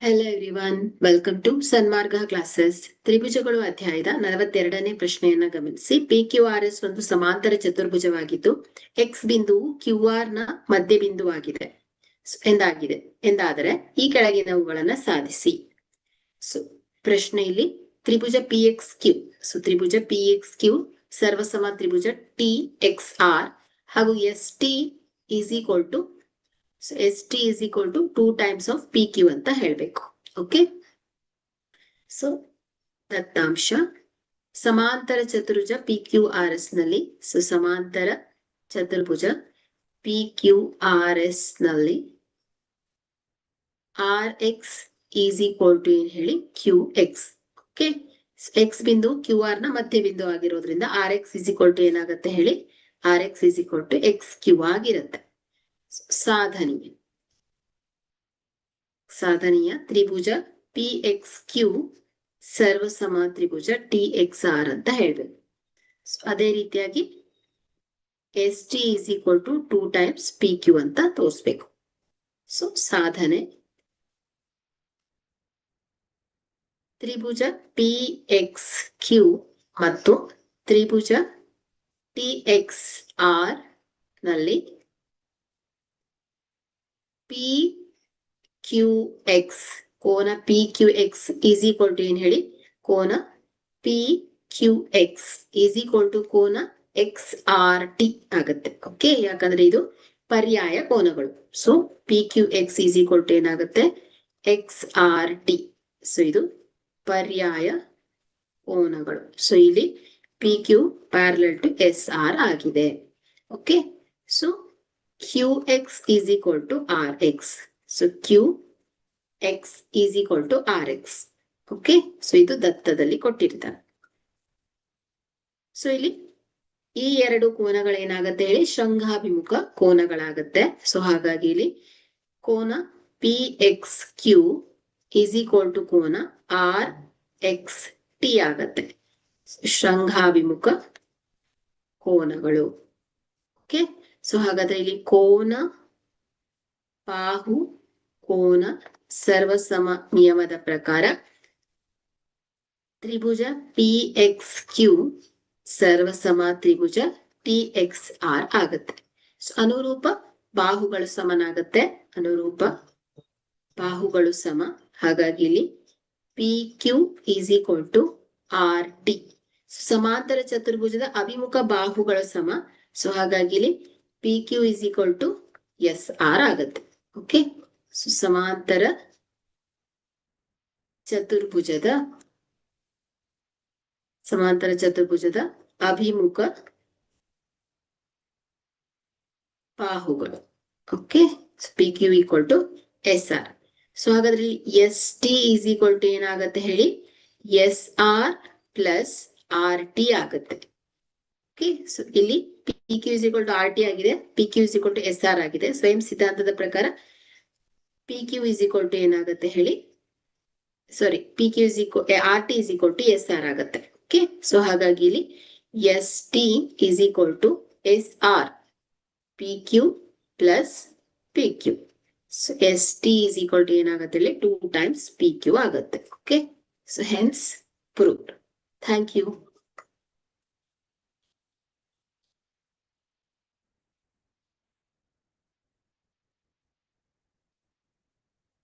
Hello everyone, welcome to Sanmarga classes. ತ್ರಿಭುಜಗಳು ಅಧ್ಯಾಯದ 42ನೇ ಪ್ರಶ್ನೆಯನ್ನ ಗಮನಿಸಿ. PQRS ಒಂದು ಸಮಾಂತರ ಚತುರ್ಭುಜವಾಗಿದ್ದು ಎಕ್ಸ್ ಬಿಂದುವು QR ನ ಮಧ್ಯ ಬಿಂದುವಾಗಿದೆ ಎಂದಾದರೆ ಈ ಕೆಳಗಿನವುಗಳನ್ನ ಸಾಧಿಸಿ. ಪ್ರಶ್ನೆ ಇಲ್ಲಿ ತ್ರಿಭುಜ PXQ. ತ್ರಿಭುಜ PXQ ಸರ್ವಸಮ ತ್ರಿಭುಜ TXR ಹಾಗೂ ST is equal to ST is equal to 2 times of PQ ಅಂತ ಹೇಳ್ಬೇಕು. ಓಕೆ, ಸೊ ದತ್ತಾಂಶ ಸಮಾಂತರ ಚತುರ್ಭುಜ PQRS ನಲ್ಲಿ ಸಮಾಂತರ ಚತುರ್ಭುಜ PQRS ನಲ್ಲಿ RX is equal to ಏನ್ ಹೇಳಿ QX. ಓಕೆ, X ಬಿಂದು QR ನ ಮಧ್ಯ ಬಿಂದು ಆಗಿರೋದ್ರಿಂದ RX is equal to ಏನಾಗತ್ತೆ ಹೇಳಿ RX is equal to XQ ಆಗಿರುತ್ತೆ. ಸಾಧನೀಯ ತ್ರಿಭುಜ PXQ ಸರ್ವಸಮ ತ್ರಿಭುಜ TXR ಅಂತ ಹೇಳ್ಬೇಕು. ಅದೇ ರೀತಿಯಾಗಿ ST is equal to 2 times PQ ಅಂತ ತೋರಿಸ್ಬೇಕು. ಸೊ ಸಾಧನೆ ತ್ರಿಭುಜ PXQ ಮತ್ತು ತ್ರಿಭುಜ TXR ನಲ್ಲಿ PQX ಕೋನ PQX is equal to ಏನ್ ಹೇಳಿ ಕೋನ PQX is equal to ಕೋನ XRT ಆಗುತ್ತೆ. ಓಕೆ, ಯಾಕಂದ್ರೆ ಇದು ಪರ್ಯಾಯ ಕೋನಗಳು. So PQX is equal to ಏನಾಗುತ್ತೆ XRT. ಸೊ ಇದು ಪರ್ಯಾಯ ಕೋನಗಳು. ಸೊ ಇಲ್ಲಿ PQ ಪ್ಯಾರಲಲ್ ಟು SR ಆಗಿದೆ. Okay, so QX is equal to RX. So QX is equal to RX. Okay, so ಇದು ದತ್ತದಲ್ಲಿ ಕೊಟ್ಟಿರ್ತಾರೆ. ಸೊ ಇಲ್ಲಿ ಈ ಎರಡು ಕೋನಗಳೇನಾಗತ್ತೆ ಹೇಳಿ ಶೃಂಗಾಭಿಮುಖ ಕೋನಗಳಾಗತ್ತೆ. ಸೊ ಹಾಗಾಗಿ ಇಲ್ಲಿ ಕೋನ PXQ is equal to ಕೋನ RXT ಆಗತ್ತೆ. ಶೃಂಗಾಭಿಮುಖ ಕೋನಗಳು. ಓಕೆ, ಸೊ ಹಾಗಾದ್ರೆ ಇಲ್ಲಿ ಕೋನ ಬಾಹು ಕೋನ ಸರ್ವಸಮ ನಿಯಮದ ಪ್ರಕಾರ ತ್ರಿಭುಜ PXQ ಸರ್ವಸಮ ತ್ರಿಭುಜ TXR ಆಗತ್ತೆ. ಸೊ ಅನುರೂಪ ಬಾಹುಗಳು ಸಮನಾಗತ್ತೆ, ಅನುರೂಪ ಬಾಹುಗಳು ಸಮ. ಹಾಗಾಗಿ ಇಲ್ಲಿ PQ is equal to RT. ಸಮಾಂತರ ಚತುರ್ಭುಜದ ಅಭಿಮುಖ ಬಾಹುಗಳು ಸಮ. ಸೊ ಹಾಗಾಗಿ ಇಲ್ಲಿ PQ is equal to SR ಆಗತ್ತೆ. ಓಕೆ, ಸೊ ಸಮಾಂತರ ಚತುರ್ಭುಜದ ಅಭಿಮುಖ ಬಾಹುಗಳು. Okay, PQ equal to SR. So ಹಾಗಾದ್ರೆ ST is equal to ಏನಾಗತ್ತೆ ಹೇಳಿ SR plus RT ಆಗತ್ತೆ. ಓಕೆ, ಸೊ ಇಲ್ಲಿ PQ is equal to RT ಆಗಿದೆ, PQ is equal to SR ಆಗಿದೆ. ಸ್ವಯಂ ಸಿದ್ಧಾಂತದ ಪ್ರಕಾರ PQ is equal to ಏನಾಗತ್ತೆ ಹೇಳಿ RT is equal to SR ಆಗತ್ತೆ. ಓಕೆ, ಸೊ ಹಾಗಾಗಿ ಇಲ್ಲಿ ST is equal to SR PQ plus PQ. So ST is equal to ಏನಾಗತ್ತೆ ಹೇಳಿ 2 times PQ ಆಗತ್ತೆ. Okay, so hence proved. Thank you.